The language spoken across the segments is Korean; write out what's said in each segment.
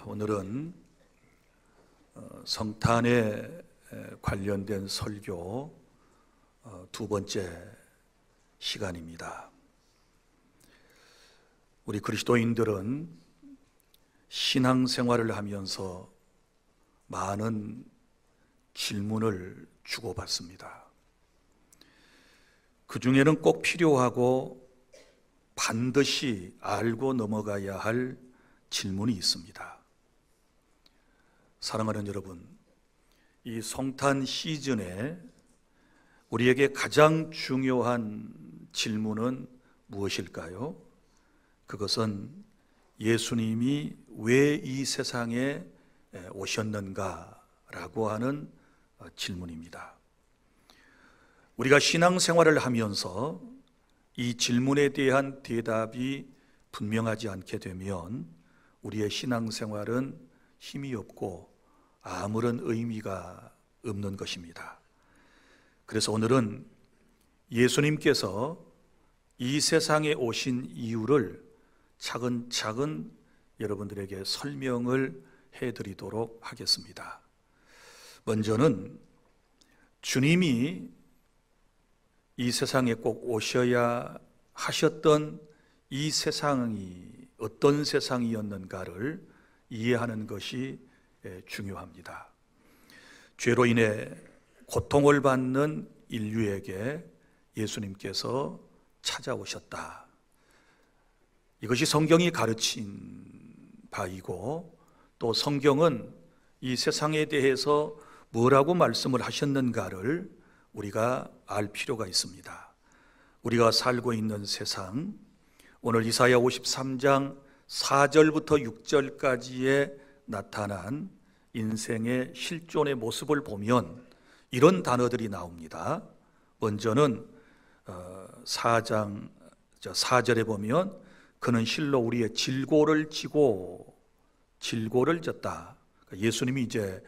오늘은 성탄에 관련된 설교 두 번째 시간입니다. 우리 그리스도인들은 신앙생활을 하면서 많은 질문을 주고받습니다. 그 중에는 꼭 필요하고 반드시 알고 넘어가야 할 질문이 있습니다. 사랑하는 여러분, 이 성탄 시즌에 우리에게 가장 중요한 질문은 무엇일까요? 그것은 예수님이 왜 이 세상에 오셨는가라고 하는 질문입니다. 우리가 신앙생활을 하면서 이 질문에 대한 대답이 분명하지 않게 되면 우리의 신앙생활은 힘이 없고 아무런 의미가 없는 것입니다. 그래서 오늘은 예수님께서 이 세상에 오신 이유를 차근차근 여러분들에게 설명을 해드리도록 하겠습니다. 먼저는 주님이 이 세상에 꼭 오셔야 하셨던 이 세상이 어떤 세상이었는가를 이해하는 것이 중요합니다. 죄로 인해 고통을 받는 인류에게 예수님께서 찾아오셨다. 이것이 성경이 가르친 바이고, 또 성경은 이 세상에 대해서 뭐라고 말씀을 하셨는가를 우리가 알 필요가 있습니다. 우리가 살고 있는 세상, 오늘 이사야 53장 4절부터 6절까지에 나타난 인생의 실존의 모습을 보면 이런 단어들이 나옵니다. 먼저는 4절에 보면 그는 실로 우리의 질고를 지고 질고를 졌다. 예수님이 이제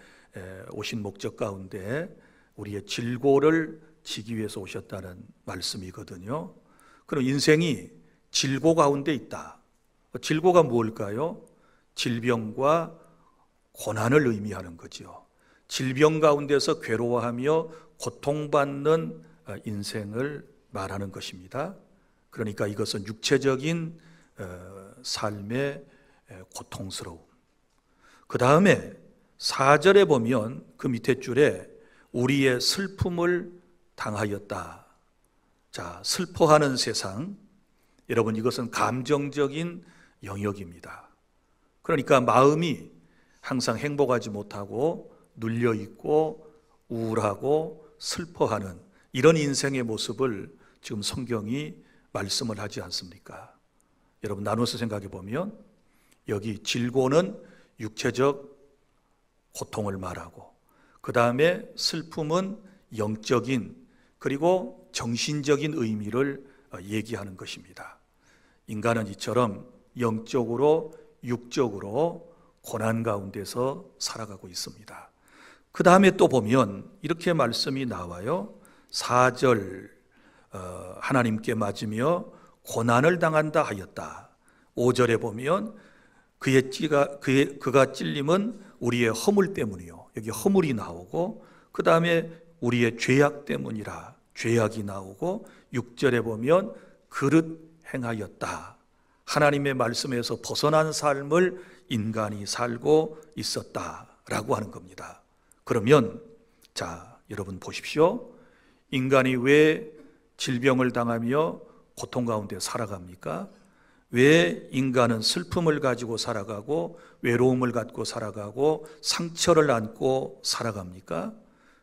오신 목적 가운데 우리의 질고를 지기 위해서 오셨다는 말씀이거든요. 그럼 인생이 질고 가운데 있다. 질고가 무엇일까요? 질병과 고난을 의미하는 거죠. 질병 가운데서 괴로워하며 고통받는 인생을 말하는 것입니다. 그러니까 이것은 육체적인 삶의 고통스러움. 그 다음에 4절에 보면 그 밑에 줄에 우리의 슬픔을 당하였다. 자, 슬퍼하는 세상. 여러분, 이것은 감정적인 영역입니다. 그러니까 마음이 항상 행복하지 못하고 눌려있고 우울하고 슬퍼하는 이런 인생의 모습을 지금 성경이 말씀을 하지 않습니까? 여러분, 나눠서 생각해 보면 여기 질고는 육체적 고통을 말하고, 그 다음에 슬픔은 영적인 그리고 정신적인 의미를 얘기하는 것입니다. 인간은 이처럼 영적으로 육적으로 고난 가운데서 살아가고 있습니다. 그 다음에 또 보면 이렇게 말씀이 나와요. 4절 하나님께 맞으며 고난을 당한다 하였다. 5절에 보면 그가 찔림은 우리의 허물 때문이요. 여기 허물이 나오고, 그 다음에 우리의 죄악 때문이라 죄악이 나오고, 6절에 보면 그릇 행하였다. 하나님의 말씀에서 벗어난 삶을 인간이 살고 있었다라고 하는 겁니다. 그러면 자, 여러분 보십시오. 인간이 왜 질병을 당하며 고통 가운데 살아갑니까? 왜 인간은 슬픔을 가지고 살아가고 외로움을 갖고 살아가고 상처를 안고 살아갑니까?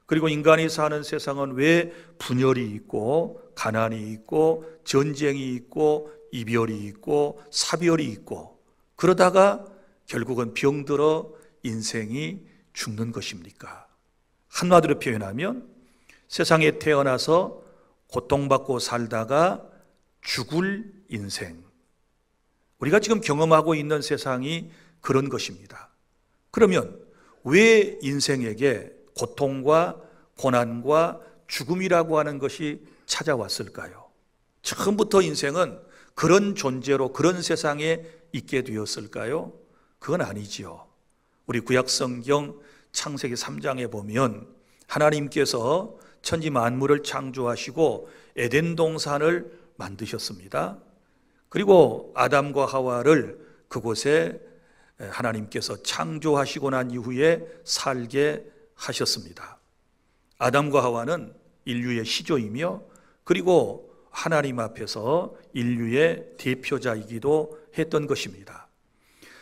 그리고 인간이 사는 세상은 왜 분열이 있고 가난이 있고 전쟁이 있고 이별이 있고 사별이 있고, 그러다가 결국은 병들어 인생이 죽는 것입니까? 한마디로 표현하면 세상에 태어나서 고통받고 살다가 죽을 인생, 우리가 지금 경험하고 있는 세상이 그런 것입니다. 그러면 왜 인생에게 고통과 고난과 죽음이라고 하는 것이 찾아왔을까요? 처음부터 인생은 그런 존재로 그런 세상에 있게 되었을까요? 그건 아니지요. 우리 구약성경 창세기 3장에 보면 하나님께서 천지 만물을 창조하시고 에덴 동산을 만드셨습니다. 그리고 아담과 하와를 그곳에 하나님께서 창조하시고 난 이후에 살게 하셨습니다. 아담과 하와는 인류의 시조이며 그리고 하나님 앞에서 인류의 대표자이기도 했던 것입니다.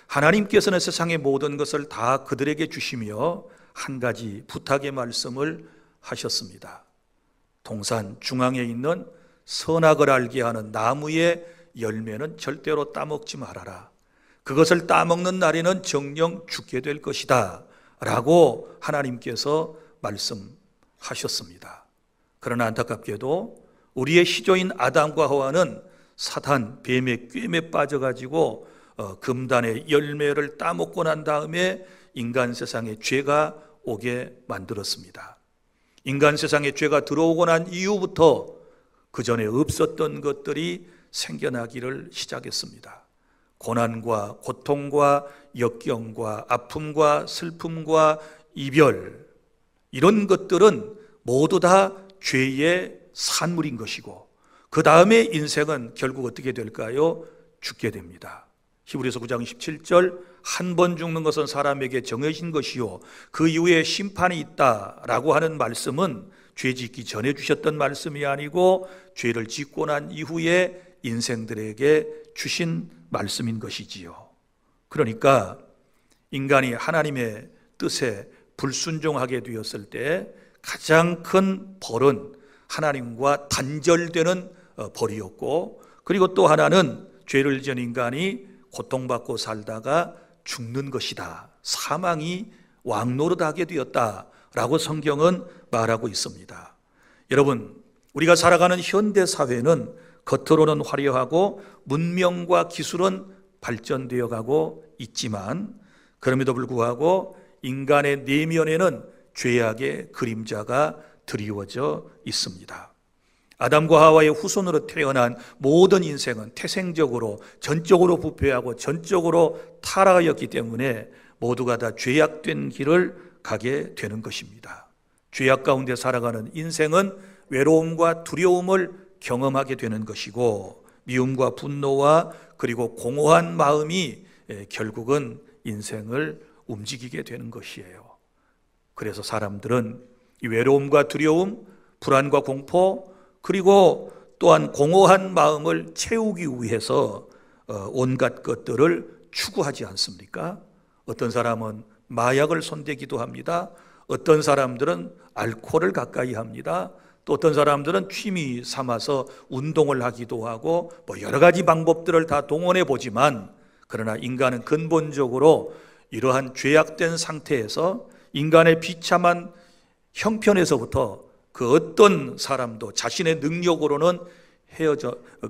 하나님께서는 세상의 모든 것을 다 그들에게 주시며 한 가지 부탁의 말씀을 하셨습니다. 동산 중앙에 있는 선악을 알게 하는 나무의 열매는 절대로 따먹지 말아라. 그것을 따먹는 날에는 정녕 죽게 될 것이다 라고 하나님께서 말씀하셨습니다. 그러나 안타깝게도 우리의 시조인 아담과 하와는 사탄 뱀의 꾀에 빠져가지고 금단의 열매를 따먹고 난 다음에 인간 세상에 죄가 오게 만들었습니다. 인간 세상에 죄가 들어오고 난 이후부터 그 전에 없었던 것들이 생겨나기를 시작했습니다. 고난과 고통과 역경과 아픔과 슬픔과 이별, 이런 것들은 모두 다 죄의 산물인 것이고 그 다음에 인생은 결국 어떻게 될까요? 죽게 됩니다. 히브리서 9장 17절 한 번 죽는 것은 사람에게 정해진 것이요 그 이후에 심판이 있다라고 하는 말씀은 죄 짓기 전에 주셨던 말씀이 아니고 죄를 짓고 난 이후에 인생들에게 주신 말씀인 것이지요. 그러니까 인간이 하나님의 뜻에 불순종하게 되었을 때 가장 큰 벌은 하나님과 단절되는 벌이었고, 그리고 또 하나는 죄를 지은 인간이 고통받고 살다가 죽는 것이다. 사망이 왕노릇하게 되었다라고 성경은 말하고 있습니다. 여러분, 우리가 살아가는 현대 사회는 겉으로는 화려하고 문명과 기술은 발전되어 가고 있지만 그럼에도 불구하고 인간의 내면에는 죄악의 그림자가 드리워져 있습니다. 아담과 하와의 후손으로 태어난 모든 인생은 태생적으로 전적으로 부패하고 전적으로 타락하였기 때문에 모두가 다 죄악된 길을 가게 되는 것입니다. 죄악 가운데 살아가는 인생은 외로움과 두려움을 경험하게 되는 것이고 미움과 분노와 그리고 공허한 마음이 결국은 인생을 움직이게 되는 것이에요. 그래서 사람들은 이 외로움과 두려움, 불안과 공포, 그리고 또한 공허한 마음을 채우기 위해서 온갖 것들을 추구하지 않습니까? 어떤 사람은 마약을 손대기도 합니다. 어떤 사람들은 알코올을 가까이 합니다. 또 어떤 사람들은 취미 삼아서 운동을 하기도 하고 여러 가지 방법들을 다 동원해 보지만 그러나 인간은 근본적으로 이러한 죄악된 상태에서 인간의 비참한 형편에서부터 그 어떤 사람도 자신의 능력으로는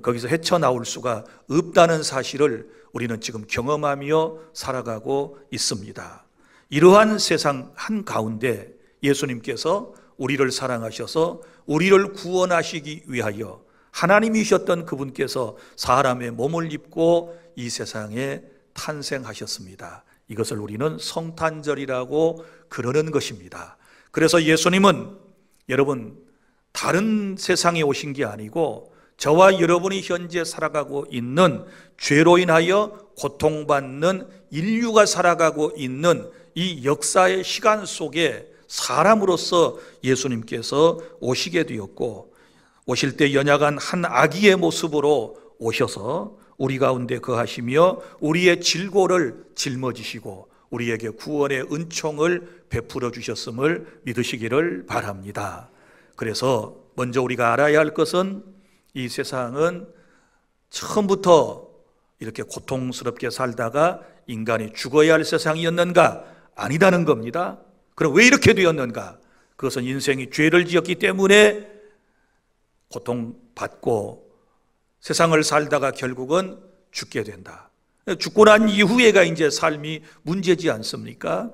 거기서 헤쳐나올 수가 없다는 사실을 우리는 지금 경험하며 살아가고 있습니다. 이러한 세상 한가운데 예수님께서 우리를 사랑하셔서 우리를 구원하시기 위하여 하나님이셨던 그분께서 사람의 몸을 입고 이 세상에 탄생하셨습니다. 이것을 우리는 성탄절이라고 그러는 것입니다. 그래서 예수님은 여러분 다른 세상에 오신 게 아니고 저와 여러분이 현재 살아가고 있는 죄로 인하여 고통받는 인류가 살아가고 있는 이 역사의 시간 속에 사람으로서 예수님께서 오시게 되었고 오실 때 연약한 한 아기의 모습으로 오셔서 우리 가운데 거하시며 우리의 질고를 짊어지시고 우리에게 구원의 은총을 베풀어 주셨음을 믿으시기를 바랍니다. 그래서 먼저 우리가 알아야 할 것은 이 세상은 처음부터 이렇게 고통스럽게 살다가 인간이 죽어야 할 세상이었는가? 아니다는 겁니다. 그럼 왜 이렇게 되었는가? 그것은 인생이 죄를 지었기 때문에 고통받고 세상을 살다가 결국은 죽게 된다. 죽고 난 이후에가 이제 삶이 문제지 않습니까?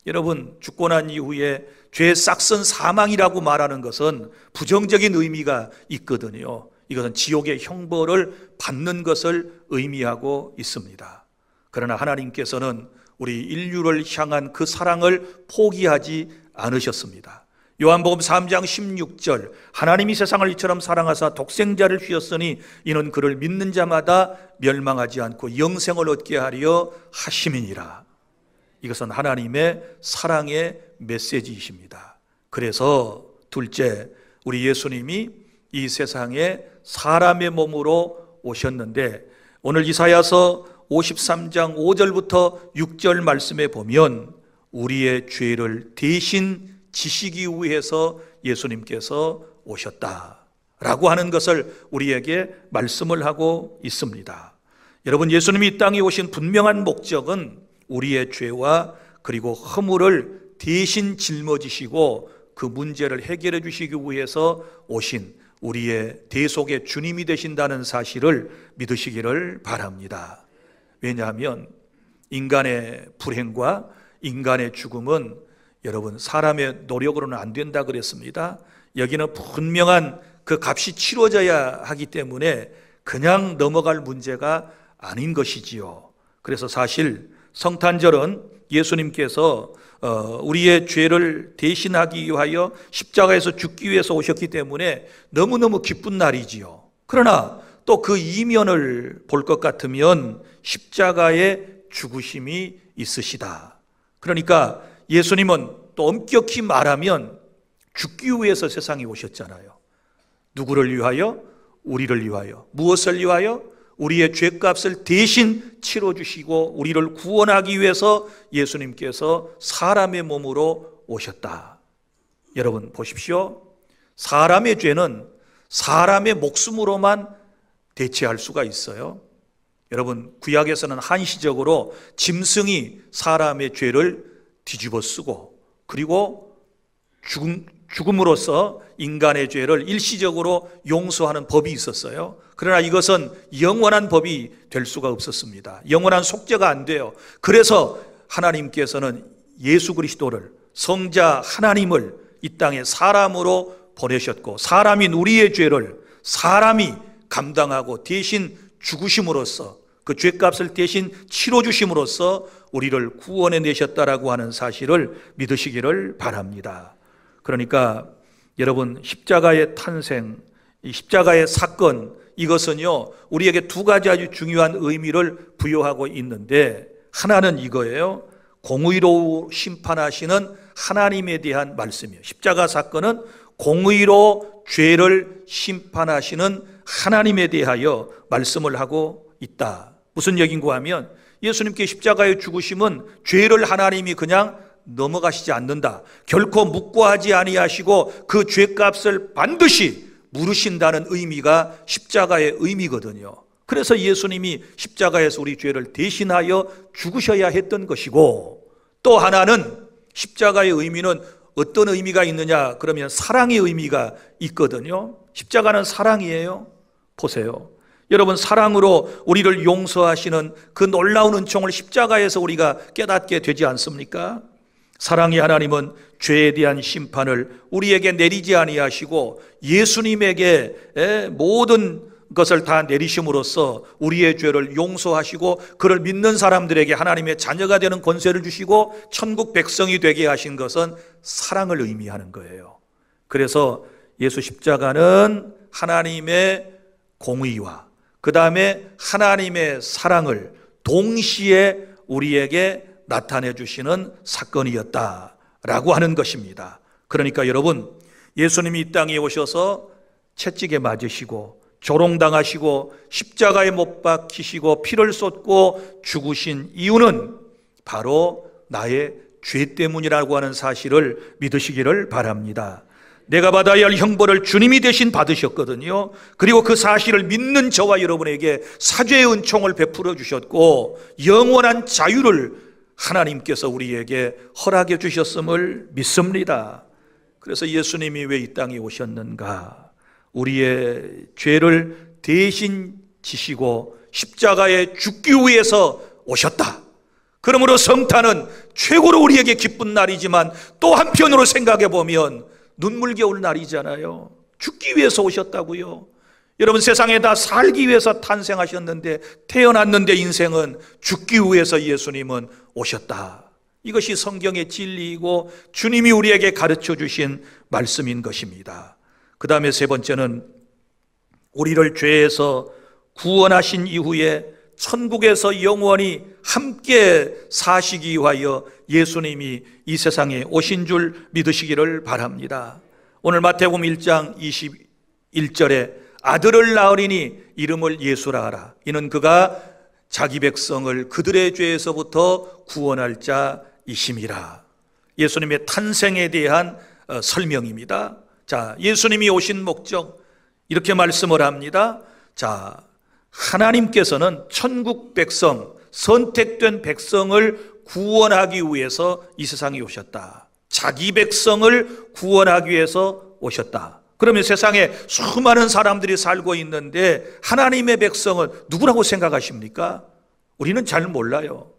여러분, 죽고 난 이후에 죄 싹슨 사망이라고 말하는 것은 부정적인 의미가 있거든요. 이것은 지옥의 형벌을 받는 것을 의미하고 있습니다. 그러나 하나님께서는 우리 인류를 향한 그 사랑을 포기하지 않으셨습니다. 요한복음 3장 16절, 하나님이 세상을 이처럼 사랑하사 독생자를 주셨으니 이는 그를 믿는 자마다 멸망하지 않고 영생을 얻게 하려 하심이니라. 이것은 하나님의 사랑의 메시지이십니다. 그래서 둘째, 우리 예수님이 이 세상에 사람의 몸으로 오셨는데, 오늘 이사야서 53장 5절부터 6절 말씀에 보면 우리의 죄를 대신 지시기 위해서 예수님께서 오셨다라고 하는 것을 우리에게 말씀을 하고 있습니다. 여러분, 예수님이 이 땅에 오신 분명한 목적은 우리의 죄와 그리고 허물을 대신 짊어지시고 그 문제를 해결해 주시기 위해서 오신 우리의 대속의 주님이 되신다는 사실을 믿으시기를 바랍니다. 왜냐하면 인간의 불행과 인간의 죽음은 여러분 사람의 노력으로는 안 된다 그랬습니다. 여기는 분명한 그 값이 치러져야 하기 때문에 그냥 넘어갈 문제가 아닌 것이지요. 그래서 사실 성탄절은 예수님께서 우리의 죄를 대신하기 위하여 십자가에서 죽기 위해서 오셨기 때문에 너무너무 기쁜 날이지요. 그러나 또 그 이면을 볼 것 같으면 십자가의 죽으심이 있으시다. 그러니까 예수님은 또 엄격히 말하면 죽기 위해서 세상에 오셨잖아요. 누구를 위하여? 우리를 위하여. 무엇을 위하여? 우리의 죄값을 대신 치러주시고 우리를 구원하기 위해서 예수님께서 사람의 몸으로 오셨다. 여러분 보십시오. 사람의 죄는 사람의 목숨으로만 대체할 수가 있어요. 여러분, 구약에서는 한시적으로 짐승이 사람의 죄를 뒤집어 쓰고 그리고 죽음으로써 인간의 죄를 일시적으로 용서하는 법이 있었어요. 그러나 이것은 영원한 법이 될 수가 없었습니다. 영원한 속죄가 안 돼요. 그래서 하나님께서는 예수 그리스도를, 성자 하나님을 이 땅에 사람으로 보내셨고, 사람인 우리의 죄를 사람이 감당하고 대신 죽으심으로써, 그 죄값을 대신 치러주심으로써 우리를 구원해 내셨다라고 하는 사실을 믿으시기를 바랍니다. 그러니까 여러분, 십자가의 탄생, 이 십자가의 사건, 이것은요 우리에게 두 가지 아주 중요한 의미를 부여하고 있는데, 하나는 이거예요. 공의로 심판하시는 하나님에 대한 말씀이에요. 십자가 사건은 공의로 죄를 심판하시는 하나님에 대하여 말씀을 하고 있다. 무슨 얘기인가 하면, 예수님께 십자가의 죽으심은 죄를 하나님이 그냥 넘어가시지 않는다. 결코 묵과하지 아니하시고 그 죄값을 반드시 물으신다는 의미가 십자가의 의미거든요. 그래서 예수님이 십자가에서 우리 죄를 대신하여 죽으셔야 했던 것이고, 또 하나는 십자가의 의미는 어떤 의미가 있느냐 그러면 사랑의 의미가 있거든요. 십자가는 사랑이에요. 보세요. 여러분, 사랑으로 우리를 용서하시는 그 놀라운 은총을 십자가에서 우리가 깨닫게 되지 않습니까? 사랑의 하나님은 죄에 대한 심판을 우리에게 내리지 아니하시고 예수님에게 모든 것을 다 내리심으로써 우리의 죄를 용서하시고 그를 믿는 사람들에게 하나님의 자녀가 되는 권세를 주시고 천국 백성이 되게 하신 것은 사랑을 의미하는 거예요. 그래서 예수 십자가는 하나님의 공의와 그 다음에 하나님의 사랑을 동시에 우리에게 나타내 주시는 사건이었다라고 하는 것입니다. 그러니까 여러분, 예수님이 이 땅에 오셔서 채찍에 맞으시고 조롱당하시고 십자가에 못 박히시고 피를 쏟고 죽으신 이유는 바로 나의 죄 때문이라고 하는 사실을 믿으시기를 바랍니다. 내가 받아야 할 형벌을 주님이 대신 받으셨거든요. 그리고 그 사실을 믿는 저와 여러분에게 사죄의 은총을 베풀어 주셨고 영원한 자유를 하나님께서 우리에게 허락해 주셨음을 믿습니다. 그래서 예수님이 왜 이 땅에 오셨는가? 우리의 죄를 대신 지시고 십자가에 죽기 위해서 오셨다. 그러므로 성탄은 최고로 우리에게 기쁜 날이지만 또 한편으로 생각해 보면 눈물겨울 날이잖아요. 죽기 위해서 오셨다고요. 여러분, 세상에 다 살기 위해서 탄생하셨는데, 태어났는데 인생은 죽기 위해서 예수님은 오셨다. 이것이 성경의 진리이고 주님이 우리에게 가르쳐 주신 말씀인 것입니다. 그 다음에 세 번째는 우리를 죄에서 구원하신 이후에 천국에서 영원히 함께 사시기 위하여 예수님이 이 세상에 오신 줄 믿으시기를 바랍니다. 오늘 마태복음 1장 21절에 아들을 낳으리니 이름을 예수라 하라. 이는 그가 자기 백성을 그들의 죄에서부터 구원할 자이심이라. 예수님의 탄생에 대한 설명입니다. 자, 예수님이 오신 목적 이렇게 말씀을 합니다. 자, 하나님께서는 천국 백성, 선택된 백성을 구원하기 위해서 이 세상에 오셨다. 자기 백성을 구원하기 위해서 오셨다. 그러면 세상에 수많은 사람들이 살고 있는데 하나님의 백성은 누구라고 생각하십니까? 우리는 잘 몰라요.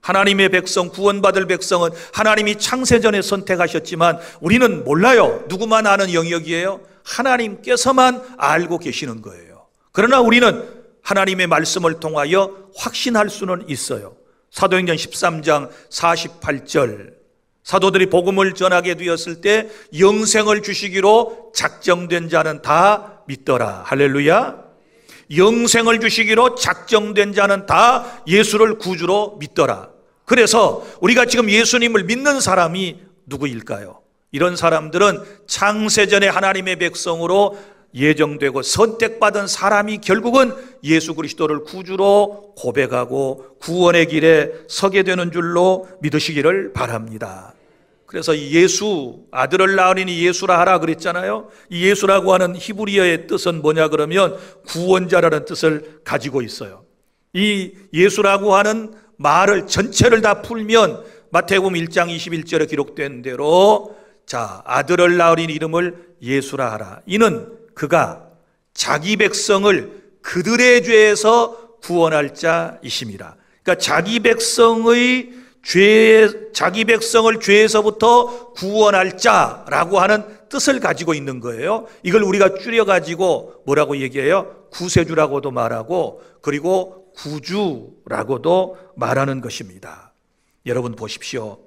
하나님의 백성, 구원받을 백성은 하나님이 창세전에 선택하셨지만 우리는 몰라요. 누구만 아는 영역이에요? 하나님께서만 알고 계시는 거예요. 그러나 우리는 하나님의 말씀을 통하여 확신할 수는 있어요. 사도행전 13장 48절, 사도들이 복음을 전하게 되었을 때 영생을 주시기로 작정된 자는 다 믿더라. 할렐루야. 영생을 주시기로 작정된 자는 다 예수를 구주로 믿더라. 그래서 우리가 지금 예수님을 믿는 사람이 누구일까요? 이런 사람들은 창세전에 하나님의 백성으로 예정되고 선택받은 사람이 결국은 예수 그리스도를 구주로 고백하고 구원의 길에 서게 되는 줄로 믿으시기를 바랍니다. 그래서 예수, 아들을 낳으리니 예수라 하라 그랬잖아요. 이 예수라고 하는 히브리어의 뜻은 뭐냐 그러면 구원자라는 뜻을 가지고 있어요. 이 예수라고 하는 말을 전체를 다 풀면 마태복음 1장 21절에 기록된 대로 자, 아들을 낳으리니 이름을 예수라 하라. 이는 그가 자기 백성을 그들의 죄에서 구원할 자이심이라. 그러니까 자기 백성을 죄에서부터 구원할 자라고 하는 뜻을 가지고 있는 거예요. 이걸 우리가 줄여가지고 뭐라고 얘기해요? 구세주라고도 말하고 그리고 구주라고도 말하는 것입니다. 여러분 보십시오.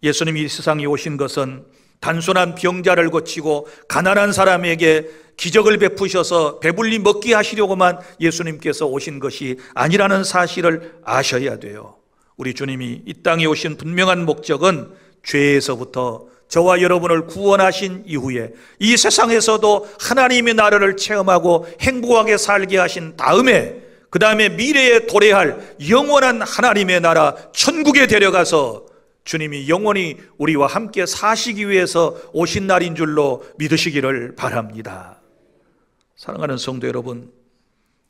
예수님이 이 세상에 오신 것은 단순한 병자를 고치고 가난한 사람에게 기적을 베푸셔서 배불리 먹게 하시려고만 예수님께서 오신 것이 아니라는 사실을 아셔야 돼요. 우리 주님이 이 땅에 오신 분명한 목적은 죄에서부터 저와 여러분을 구원하신 이후에 이 세상에서도 하나님의 나라를 체험하고 행복하게 살게 하신 다음에 그 다음에 미래에 도래할 영원한 하나님의 나라 천국에 데려가서 주님이 영원히 우리와 함께 사시기 위해서 오신 날인 줄로 믿으시기를 바랍니다. 사랑하는 성도 여러분,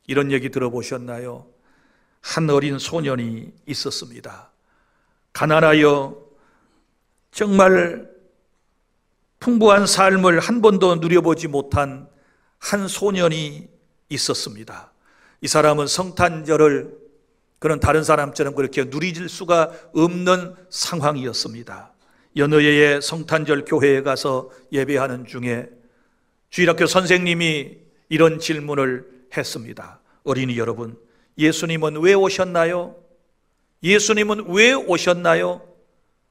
이런 얘기 들어보셨나요? 한 어린 소년이 있었습니다. 가난하여 정말 풍부한 삶을 한 번도 누려보지 못한 한 소년이 있었습니다. 이 사람은 성탄절을 그런 다른 사람처럼 그렇게 누릴 수가 없는 상황이었습니다. 연의회의 성탄절 교회에 가서 예배하는 중에 주일학교 선생님이 이런 질문을 했습니다. 어린이 여러분, 예수님은 왜 오셨나요? 예수님은 왜 오셨나요?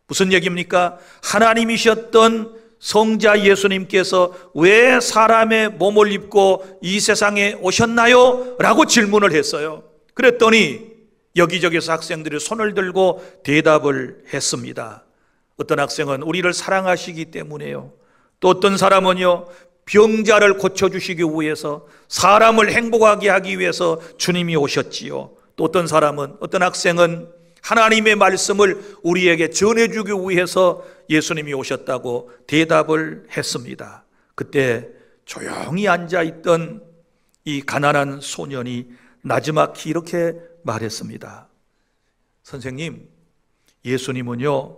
무슨 얘기입니까? 하나님이셨던 성자 예수님께서 왜 사람의 몸을 입고 이 세상에 오셨나요? 라고 질문을 했어요. 그랬더니 여기저기서 학생들이 손을 들고 대답을 했습니다. 어떤 학생은 우리를 사랑하시기 때문에요. 또 어떤 사람은요, 병자를 고쳐주시기 위해서 사람을 행복하게 하기 위해서 주님이 오셨지요. 또 어떤 사람은, 어떤 학생은 하나님의 말씀을 우리에게 전해주기 위해서 예수님이 오셨다고 대답을 했습니다. 그때 조용히 앉아있던 이 가난한 소년이 나지막히 이렇게 말했습니다. 선생님, 예수님은요,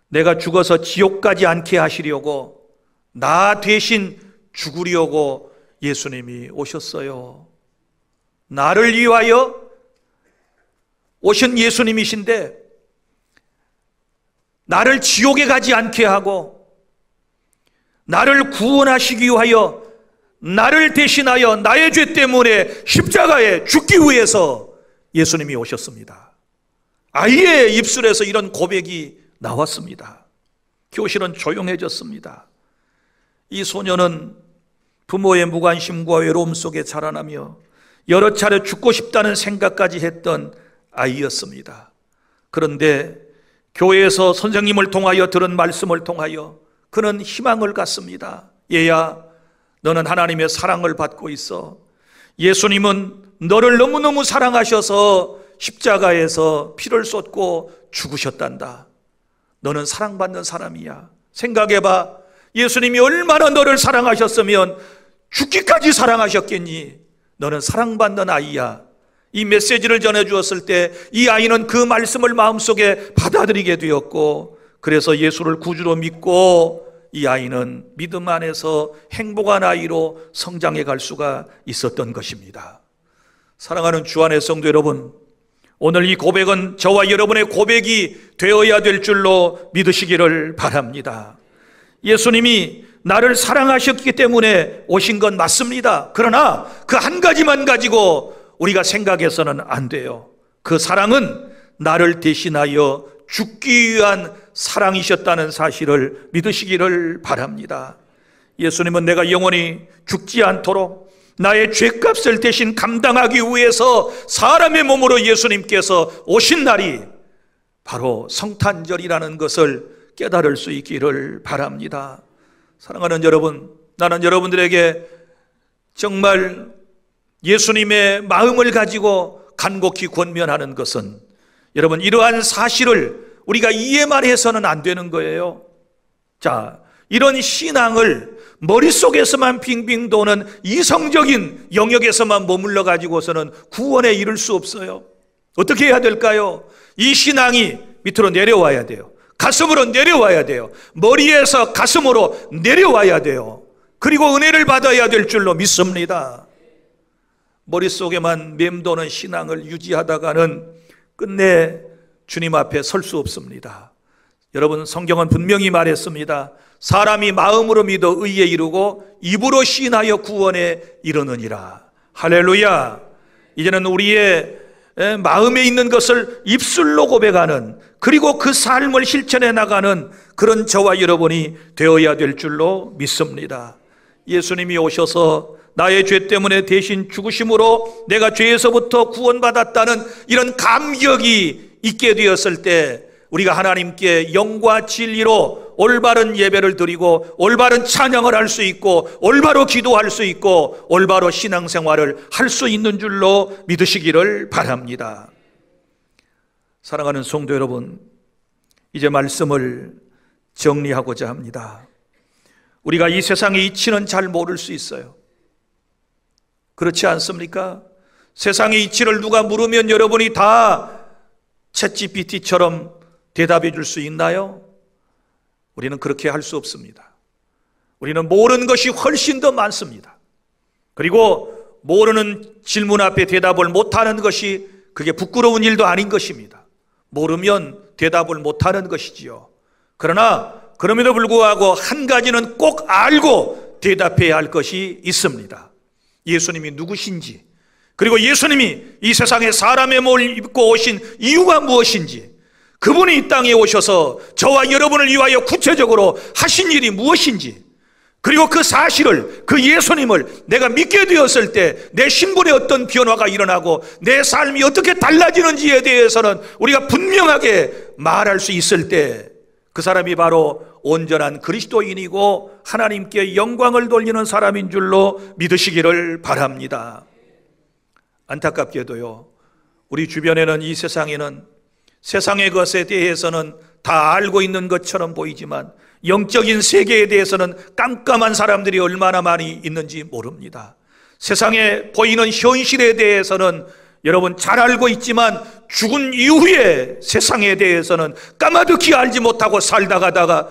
내가 죽어서 지옥 가지 않게 하시려고 나 대신 죽으려고 예수님이 오셨어요. 나를 위하여 오신 예수님이신데 나를 지옥에 가지 않게 하고 나를 구원하시기 위하여 나를 대신하여 나의 죄 때문에 십자가에 죽기 위해서 예수님이 오셨습니다. 아이의 입술에서 이런 고백이 나왔습니다. 교실은 조용해졌습니다. 이 소녀는 부모의 무관심과 외로움 속에 자라나며 여러 차례 죽고 싶다는 생각까지 했던 아이였습니다. 그런데 교회에서 선생님을 통하여 들은 말씀을 통하여 그는 희망을 갖습니다. 얘야, 너는 하나님의 사랑을 받고 있어. 예수님은 너를 너무너무 사랑하셔서 십자가에서 피를 쏟고 죽으셨단다. 너는 사랑받는 사람이야. 생각해봐. 예수님이 얼마나 너를 사랑하셨으면 죽기까지 사랑하셨겠니? 너는 사랑받는 아이야. 이 메시지를 전해주었을 때 이 아이는 그 말씀을 마음속에 받아들이게 되었고, 그래서 예수를 구주로 믿고 이 아이는 믿음 안에서 행복한 아이로 성장해 갈 수가 있었던 것입니다. 사랑하는 주 안의 성도 여러분, 오늘 이 고백은 저와 여러분의 고백이 되어야 될 줄로 믿으시기를 바랍니다. 예수님이 나를 사랑하셨기 때문에 오신 건 맞습니다. 그러나 그 한 가지만 가지고 우리가 생각해서는 안 돼요. 그 사랑은 나를 대신하여 죽기 위한 사랑이셨다는 사실을 믿으시기를 바랍니다. 예수님은 내가 영원히 죽지 않도록 나의 죄값을 대신 감당하기 위해서 사람의 몸으로 예수님께서 오신 날이 바로 성탄절이라는 것을 깨달을 수 있기를 바랍니다. 사랑하는 여러분, 나는 여러분들에게 정말 예수님의 마음을 가지고 간곡히 권면하는 것은, 여러분, 이러한 사실을 우리가 이해만 해서는 안 되는 거예요. 자, 이런 신앙을 머릿속에서만 빙빙 도는 이성적인 영역에서만 머물러 가지고서는 구원에 이를 수 없어요. 어떻게 해야 될까요? 이 신앙이 밑으로 내려와야 돼요. 가슴으로 내려와야 돼요. 머리에서 가슴으로 내려와야 돼요. 그리고 은혜를 받아야 될 줄로 믿습니다. 머릿속에만 맴도는 신앙을 유지하다가는 끝내 주님 앞에 설 수 없습니다. 여러분, 성경은 분명히 말했습니다. 사람이 마음으로 믿어 의에 이르고 입으로 시인하여 구원에 이르느니라. 할렐루야. 이제는 우리의 마음에 있는 것을 입술로 고백하는, 그리고 그 삶을 실천해 나가는 그런 저와 여러분이 되어야 될 줄로 믿습니다. 예수님이 오셔서 나의 죄 때문에 대신 죽으심으로 내가 죄에서부터 구원받았다는 이런 감격이 있게 되었을 때 우리가 하나님께 영과 진리로 올바른 예배를 드리고 올바른 찬양을 할 수 있고 올바로 기도할 수 있고 올바로 신앙생활을 할 수 있는 줄로 믿으시기를 바랍니다. 사랑하는 성도 여러분, 이제 말씀을 정리하고자 합니다. 우리가 이 세상의 이치는 잘 모를 수 있어요. 그렇지 않습니까? 세상의 이치를 누가 물으면 여러분이 다 챗GPT처럼 대답해 줄 수 있나요? 우리는 그렇게 할 수 없습니다. 우리는 모르는 것이 훨씬 더 많습니다. 그리고 모르는 질문 앞에 대답을 못하는 것이 그게 부끄러운 일도 아닌 것입니다. 모르면 대답을 못하는 것이지요. 그러나 그럼에도 불구하고 한 가지는 꼭 알고 대답해야 할 것이 있습니다. 예수님이 누구신지, 그리고 예수님이 이 세상에 사람의 몸을 입고 오신 이유가 무엇인지, 그분이 이 땅에 오셔서 저와 여러분을 위하여 구체적으로 하신 일이 무엇인지, 그리고 그 사실을, 그 예수님을 내가 믿게 되었을 때 내 신분에 어떤 변화가 일어나고 내 삶이 어떻게 달라지는지에 대해서는 우리가 분명하게 말할 수 있을 때 그 사람이 바로 온전한 그리스도인이고 하나님께 영광을 돌리는 사람인 줄로 믿으시기를 바랍니다. 안타깝게도요, 우리 주변에는, 이 세상에는 세상의 것에 대해서는 다 알고 있는 것처럼 보이지만 영적인 세계에 대해서는 깜깜한 사람들이 얼마나 많이 있는지 모릅니다. 세상에 보이는 현실에 대해서는 여러분 잘 알고 있지만 죽은 이후에 세상에 대해서는 까마득히 알지 못하고 살아가다가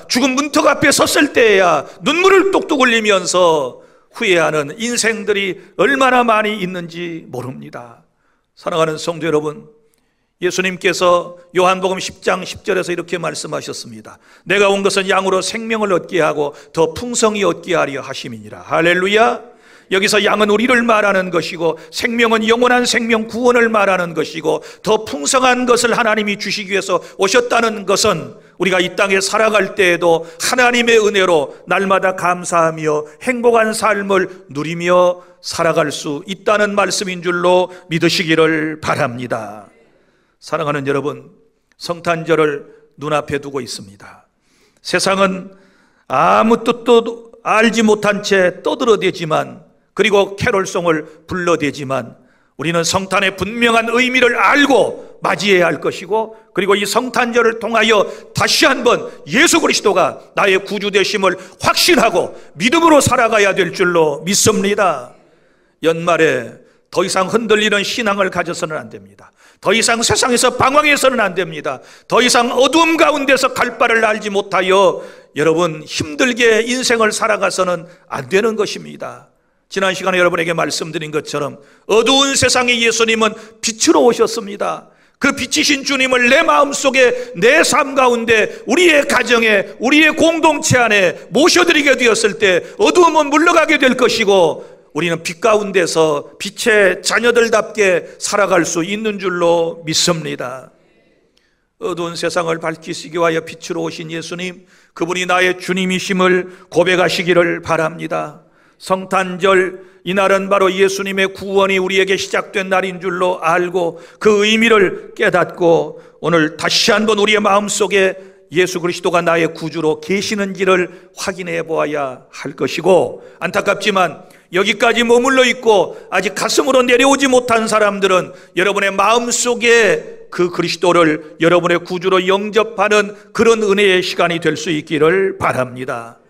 죽은 문턱 앞에 섰을 때야 눈물을 뚝뚝 흘리면서 후회하는 인생들이 얼마나 많이 있는지 모릅니다. 사랑하는 성도 여러분, 예수님께서 요한복음 10장 10절에서 이렇게 말씀하셨습니다. 내가 온 것은 양으로 생명을 얻게 하고 더 풍성히 얻게 하려 하심이니라. 할렐루야. 여기서 양은 우리를 말하는 것이고 생명은 영원한 생명 구원을 말하는 것이고 더 풍성한 것을 하나님이 주시기 위해서 오셨다는 것은 우리가 이 땅에 살아갈 때에도 하나님의 은혜로 날마다 감사하며 행복한 삶을 누리며 살아갈 수 있다는 말씀인 줄로 믿으시기를 바랍니다. 사랑하는 여러분, 성탄절을 눈앞에 두고 있습니다. 세상은 아무 뜻도 알지 못한 채 떠들어대지만, 그리고 캐롤송을 불러대지만 우리는 성탄의 분명한 의미를 알고 맞이해야 할 것이고, 그리고 이 성탄절을 통하여 다시 한번 예수 그리스도가 나의 구주 되심을 확신하고 믿음으로 살아가야 될 줄로 믿습니다. 연말에 더 이상 흔들리는 신앙을 가져서는 안 됩니다. 더 이상 세상에서 방황해서는 안 됩니다. 더 이상 어두움 가운데서 갈 바를 알지 못하여 여러분 힘들게 인생을 살아가서는 안 되는 것입니다. 지난 시간에 여러분에게 말씀드린 것처럼 어두운 세상에 예수님은 빛으로 오셨습니다. 그 빛이신 주님을 내 마음속에, 내 삶 가운데, 우리의 가정에, 우리의 공동체 안에 모셔드리게 되었을 때 어두움은 물러가게 될 것이고 우리는 빛 가운데서 빛의 자녀들답게 살아갈 수 있는 줄로 믿습니다. 어두운 세상을 밝히시기 위하여 빛으로 오신 예수님, 그분이 나의 주님이심을 고백하시기를 바랍니다. 성탄절, 이날은 바로 예수님의 구원이 우리에게 시작된 날인 줄로 알고 그 의미를 깨닫고 오늘 다시 한번 우리의 마음속에 예수 그리스도가 나의 구주로 계시는지를 확인해 보아야 할 것이고, 안타깝지만 여기까지 머물러 있고 아직 가슴으로 내려오지 못한 사람들은 여러분의 마음속에 그 그리스도를 여러분의 구주로 영접하는 그런 은혜의 시간이 될 수 있기를 바랍니다.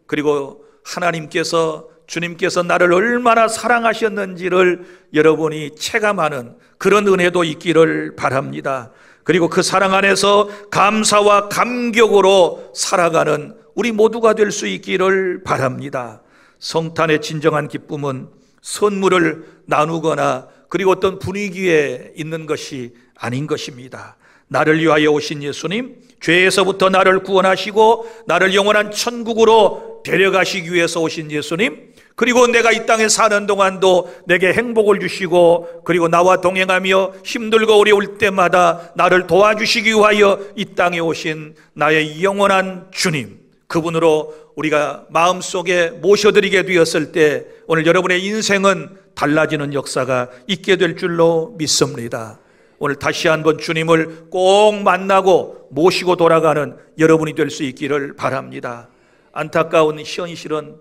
그리고 하나님께서, 주님께서 나를 얼마나 사랑하셨는지를 여러분이 체감하는 그런 은혜도 있기를 바랍니다. 그리고 그 사랑 안에서 감사와 감격으로 살아가는 우리 모두가 될 수 있기를 바랍니다. 성탄의 진정한 기쁨은 선물을 나누거나 그리고 어떤 분위기에 있는 것이 아닌 것입니다. 나를 위하여 오신 예수님, 죄에서부터 나를 구원하시고 나를 영원한 천국으로 데려가시기 위해서 오신 예수님, 그리고 내가 이 땅에 사는 동안도 내게 행복을 주시고 그리고 나와 동행하며 힘들고 어려울 때마다 나를 도와주시기 위하여 이 땅에 오신 나의 영원한 주님, 그분으로 우리가 마음속에 모셔드리게 되었을 때 오늘 여러분의 인생은 달라지는 역사가 있게 될 줄로 믿습니다. 오늘 다시 한번 주님을 꼭 만나고 모시고 돌아가는 여러분이 될 수 있기를 바랍니다. 안타까운 현실은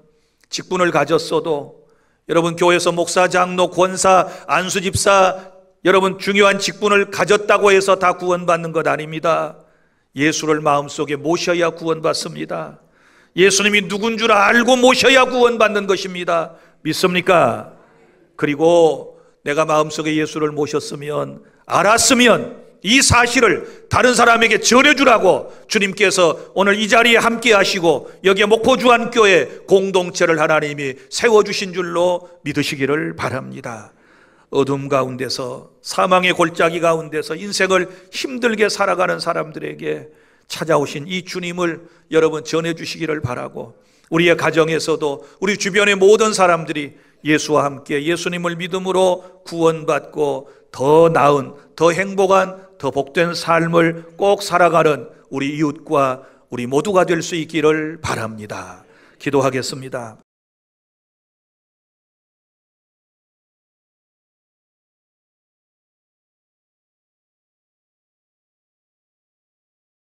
직분을 가졌어도 여러분 교회에서 목사, 장로, 권사, 안수집사, 여러분 중요한 직분을 가졌다고 해서 다 구원받는 것 아닙니다. 예수를 마음속에 모셔야 구원받습니다. 예수님이 누군 줄 알고 모셔야 구원받는 것입니다. 믿습니까? 그리고 내가 마음속에 예수를 모셨으면, 알았으면 이 사실을 다른 사람에게 전해주라고 주님께서 오늘 이 자리에 함께 하시고 여기에 목포주안교회 공동체를 하나님이 세워주신 줄로 믿으시기를 바랍니다. 어둠 가운데서, 사망의 골짜기 가운데서 인생을 힘들게 살아가는 사람들에게 찾아오신 이 주님을 여러분 전해주시기를 바라고, 우리의 가정에서도 우리 주변의 모든 사람들이 예수와 함께 예수님을 믿음으로 구원받고 더 나은, 더 행복한, 더 복된 삶을 꼭 살아가는 우리 이웃과 우리 모두가 될 수 있기를 바랍니다. 기도하겠습니다.